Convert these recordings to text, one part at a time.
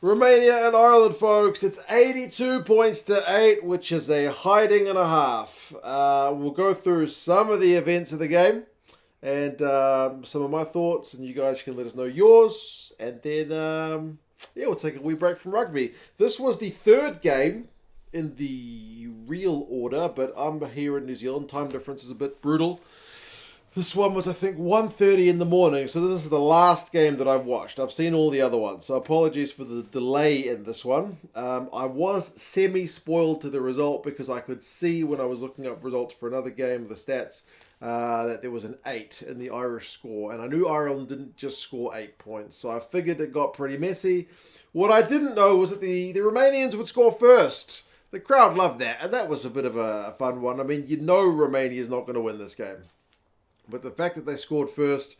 Romania and Ireland, folks. It's 82 points to 8, which is a hiding and a half. We'll go through some of the events of the game and some of my thoughts, and you guys can let us know yours. And then, we'll take a wee break from rugby. This was the third game in the real order, but I'm here in New Zealand. Time difference is a bit brutal. This one was, I think, 1:30 in the morning, so this is the last game that I've watched. I've seen all the other ones, so apologies for the delay in this one. I was semi-spoiled to the result because I could see when I was looking up results for another game, the stats, that there was an 8 in the Irish score, and I knew Ireland didn't just score 8 points, so I figured it got pretty messy. What I didn't know was that the Romanians would score first. The crowd loved that, and that was a bit of a fun one. I mean, you know Romania's not going to win this game. But the fact that they scored first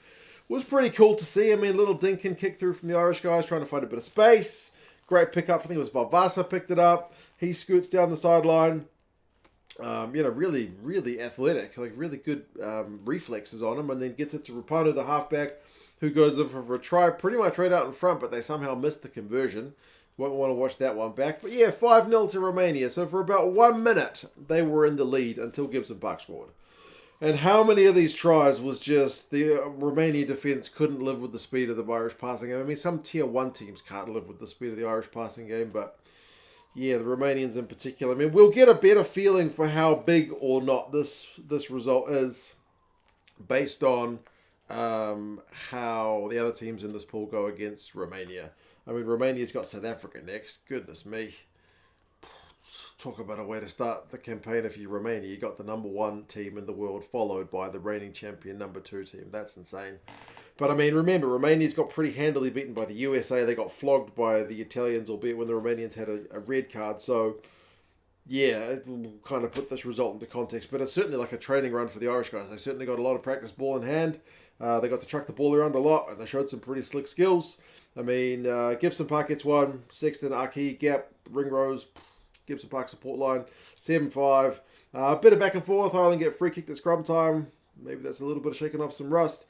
was pretty cool to see. I mean, little dinking kick through from the Irish guys trying to find a bit of space. Great pickup. I think it was Valvasa picked it up. He scoots down the sideline. Really, really athletic. Like, really good reflexes on him. And then gets it to Rapanu, the halfback, who goes over for a try pretty much right out in front, but they somehow missed the conversion. Won't want to watch that one back. But yeah, 5-0 to Romania. So for about 1 minute, they were in the lead until Gibson-Park scored. And how many of these tries was just the Romanian defence couldn't live with the speed of the Irish passing game? I mean, some Tier 1 teams can't live with the speed of the Irish passing game, but yeah, the Romanians in particular. I mean, we'll get a better feeling for how big or not this result is based on how the other teams in this pool go against Romania. I mean, Romania's got South Africa next. Goodness me. Talk about a way to start the campaign if you're Romania. You got the number 1 team in the world followed by the reigning champion number 2 team. That's insane. But I mean, remember, Romania's got pretty handily beaten by the USA. They got flogged by the Italians, albeit when the Romanians had a red card. So, yeah, it will kind of put this result into context. But it's certainly like a training run for the Irish guys. They certainly got a lot of practice ball in hand. They got to chuck the ball around a lot, and they showed some pretty slick skills. I mean, Gibson-Park gets one. Sexton, Aki, Gap, Ringrose, Gibson-Park support line, 7-5. A bit of back and forth. Ireland get free kicked at scrum time. Maybe that's a little bit of shaking off some rust.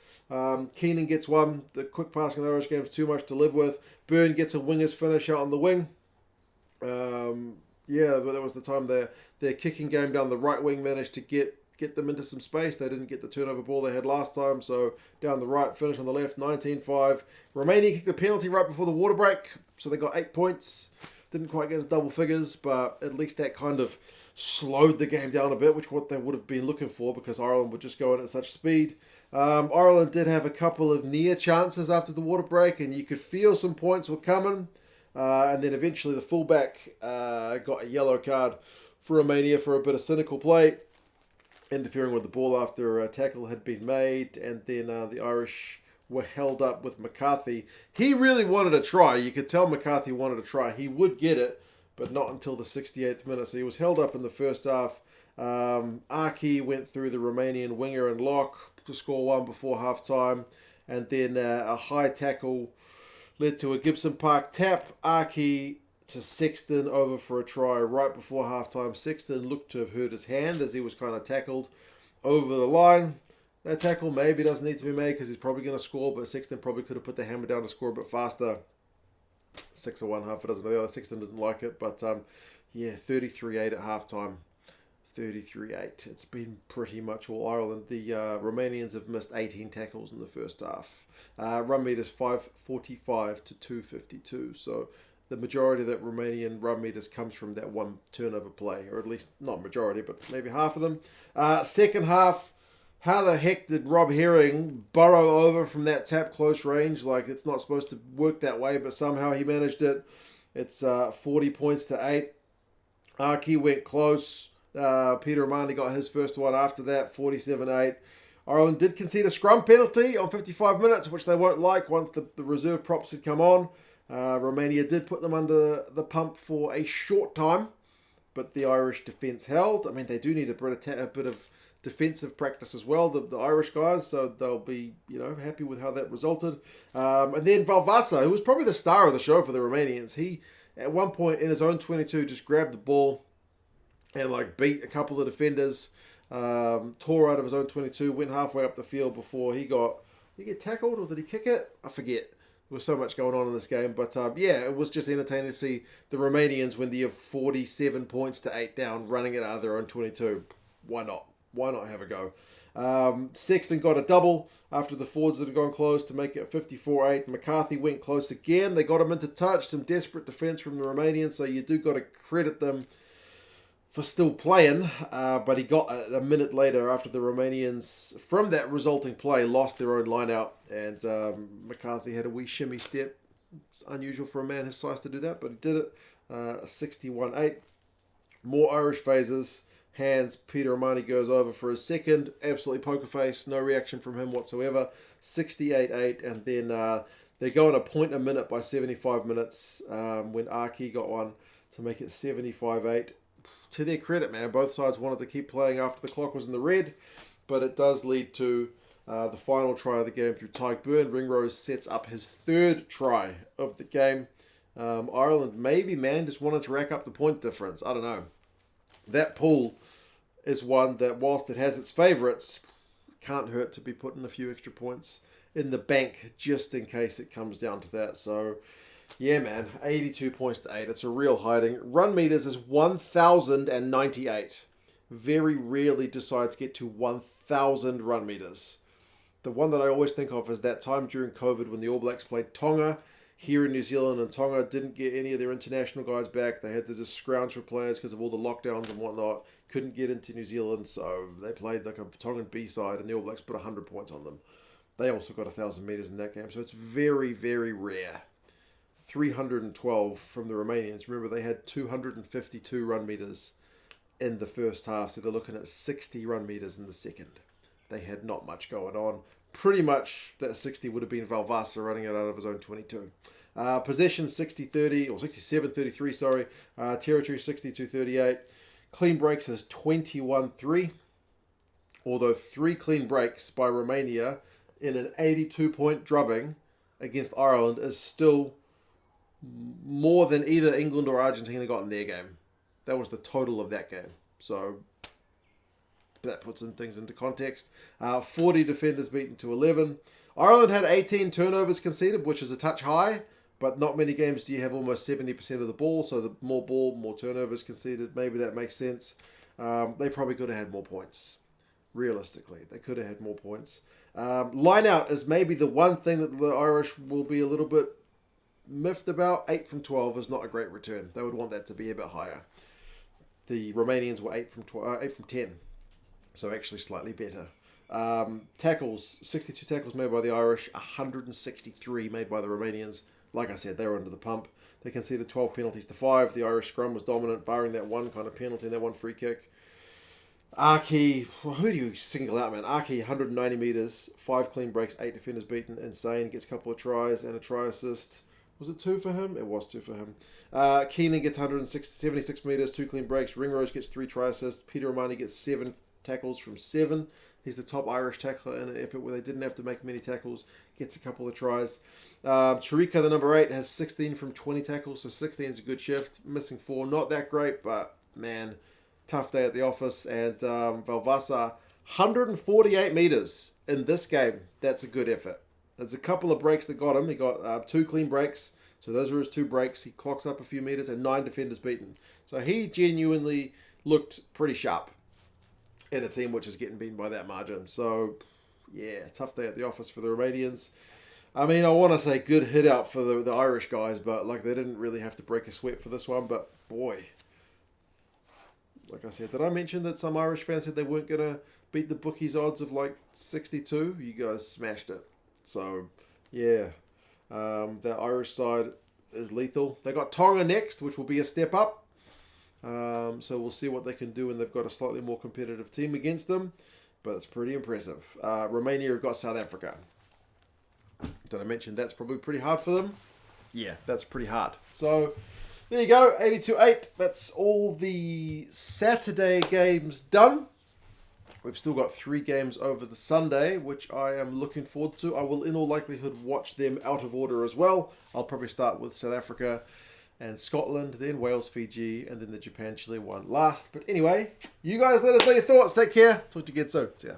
Keenan gets one. The quick passing in the Irish game is too much to live with. Beirne gets a winger's finish out on the wing. But that was the time their kicking game down the right wing managed to get them into some space. They didn't get the turnover ball they had last time, so down the right, finish on the left, 19-5. Romania kicked a penalty right before the water break, so they got 8 points. Didn't quite get to double figures, but at least that kind of slowed the game down a bit, which what they would have been looking for because Ireland would just go in at such speed. Ireland did have a couple of near chances after the water break, and you could feel some points were coming. And then eventually the fullback got a yellow card for Romania for a bit of cynical play, interfering with the ball after a tackle had been made, and then the Irish were held up with McCarthy. He really wanted to try. You could tell McCarthy wanted to try. He would get it, but not until the 68th minute. So he was held up in the first half. Aki went through the Romanian winger and lock to score one before half-time. And then a high tackle led to a Gibson-Park tap. Aki to Sexton over for a try right before half-time. Sexton looked to have hurt his hand as he was kind of tackled over the line. That tackle maybe doesn't need to be made because he's probably going to score, but Sexton probably could have put the hammer down to score a bit faster. 6 or 1 half a dozen of the other. Sexton didn't like it, but 33-8 at halftime. 33-8. It's been pretty much all Ireland. The Romanians have missed 18 tackles in the first half. Run meters 545 to 252. So the majority of that Romanian run meters comes from that one turnover play, or at least not majority, but maybe half of them. Second half. How the heck did Rob Herring burrow over from that tap close range? Like, it's not supposed to work that way, but somehow he managed it. It's 40 points to 8. Aki went close. Peter Romani got his first one after that, 47-8. Ireland did concede a scrum penalty on 55 minutes, which they won't like once the reserve props had come on. Romania did put them under the pump for a short time, but the Irish defence held. I mean, they do need a bit of defensive practice as well, the Irish guys, so they'll be happy with how that resulted. And then Valvasa, who was probably the star of the show for the Romanians, he at one point in his own 22 just grabbed the ball and beat a couple of defenders, tore out of his own 22, went halfway up the field before did he get tackled or did he kick it? I forget. was so much going on in this game. But yeah, it was just entertaining to see the Romanians when they have 47 points to 8 down, running it out of their own 22. Why not? Why not have a go? Sexton got a double after the forwards had gone close to make it 54-8. McCarthy went close again. They got him into touch. Some desperate defence from the Romanians, so you do got to credit them for still playing, but he got a minute later after the Romanians, from that resulting play, lost their own line out, and McCarthy had a wee shimmy step. It's unusual for a man his size to do that, but he did it. 61-8. More Irish phases. Hands, Peter Romani goes over for his second. Absolutely poker face. No reaction from him whatsoever. 68-8, and then they're going a point a minute by 75 minutes when Aki got one to make it 75-8. To their credit, man, both sides wanted to keep playing after the clock was in the red, but it does lead to the final try of the game through Tadhg. Ringrose sets up his third try of the game. Ireland maybe, man, just wanted to rack up the point difference. I don't know. That pool is one that, whilst it has its favourites, can't hurt to be putting a few extra points in the bank just in case it comes down to that. So, yeah, man, 82 points to 8. It's a real hiding. Run meters is 1,098. Very rarely decide to get to 1,000 run meters. The one that I always think of is that time during COVID when the All Blacks played Tonga here in New Zealand, and Tonga didn't get any of their international guys back. They had to just scrounge for players because of all the lockdowns and whatnot. Couldn't get into New Zealand, so they played like a Tongan B-side, and the All Blacks put 100 points on them. They also got 1,000 meters in that game, so it's very, very rare. 312 from the Romanians. Remember, they had 252 run meters in the first half, so they're looking at 60 run meters in the second. They had not much going on. Pretty much that 60 would have been Valvasa running it out of his own 22. Possession 60-30, or 67-33, sorry. Territory 62-38. Clean breaks is 21-3. Although 3 clean breaks by Romania in an 82-point drubbing against Ireland is still more than either England or Argentina got in their game. That was the total of that game. So that puts things into context. 40 defenders beaten to 11. Ireland had 18 turnovers conceded, which is a touch high, but not many games do you have almost 70% of the ball, so the more ball, more turnovers conceded. Maybe that makes sense. They probably could have had more points. Realistically, they could have had more points. Line out is maybe the one thing that the Irish will be a little bit miffed about. 8 from 12 is not a great return. They would want that to be a bit higher. The Romanians were 8 from 10. So actually slightly better. Tackles, 62 tackles made by the Irish, 163 made by the Romanians. Like I said, they were under the pump. They conceded 12 penalties to 5. The Irish scrum was dominant, barring that one kind of penalty and that one free kick. Aki, well, who do you single out, man? Aki, 190 metres, 5 clean breaks, 8 defenders beaten. Insane, gets a couple of tries and a try assist. Was it 2 for him? It was 2 for him. Keenan gets 176 metres, 2 clean breaks. Ringrose gets 3 try assists. Peter Romani gets 7 tackles from 7. He's the top Irish tackler in an effort where they didn't have to make many tackles. Gets a couple of tries. Tarika, the number 8, has 16 from 20 tackles, so 16 is a good shift. Missing 4, not that great, but man, tough day at the office. And Valvasa, 148 metres in this game. That's a good effort. There's a couple of breaks that got him. He got 2 clean breaks, so those were his 2 breaks. He clocks up a few metres and 9 defenders beaten. So he genuinely looked pretty sharp in a team which is getting beaten by that margin. So, yeah, tough day at the office for the Romanians. I mean, I want to say good hit out for the Irish guys, but like they didn't really have to break a sweat for this one. But boy, like I said, did I mention that some Irish fans said they weren't going to beat the bookies' odds of like 62? You guys smashed it. So, yeah, the Irish side is lethal. They got Tonga next, which will be a step up. So we'll see what they can do, and they've got a slightly more competitive team against them, but it's pretty impressive. Romania have got South Africa. Did I mention that's probably pretty hard for them? Yeah, that's pretty hard. So there you go, 82-8. That's all the Saturday games done. We've still got 3 games over the Sunday, which I am looking forward to. I will in all likelihood watch them out of order as well. I'll probably start with South Africa and Scotland, then Wales, Fiji, and then the Japan-Chile one last. But anyway, you guys let us know your thoughts. Take care. Talk to you again soon. See ya.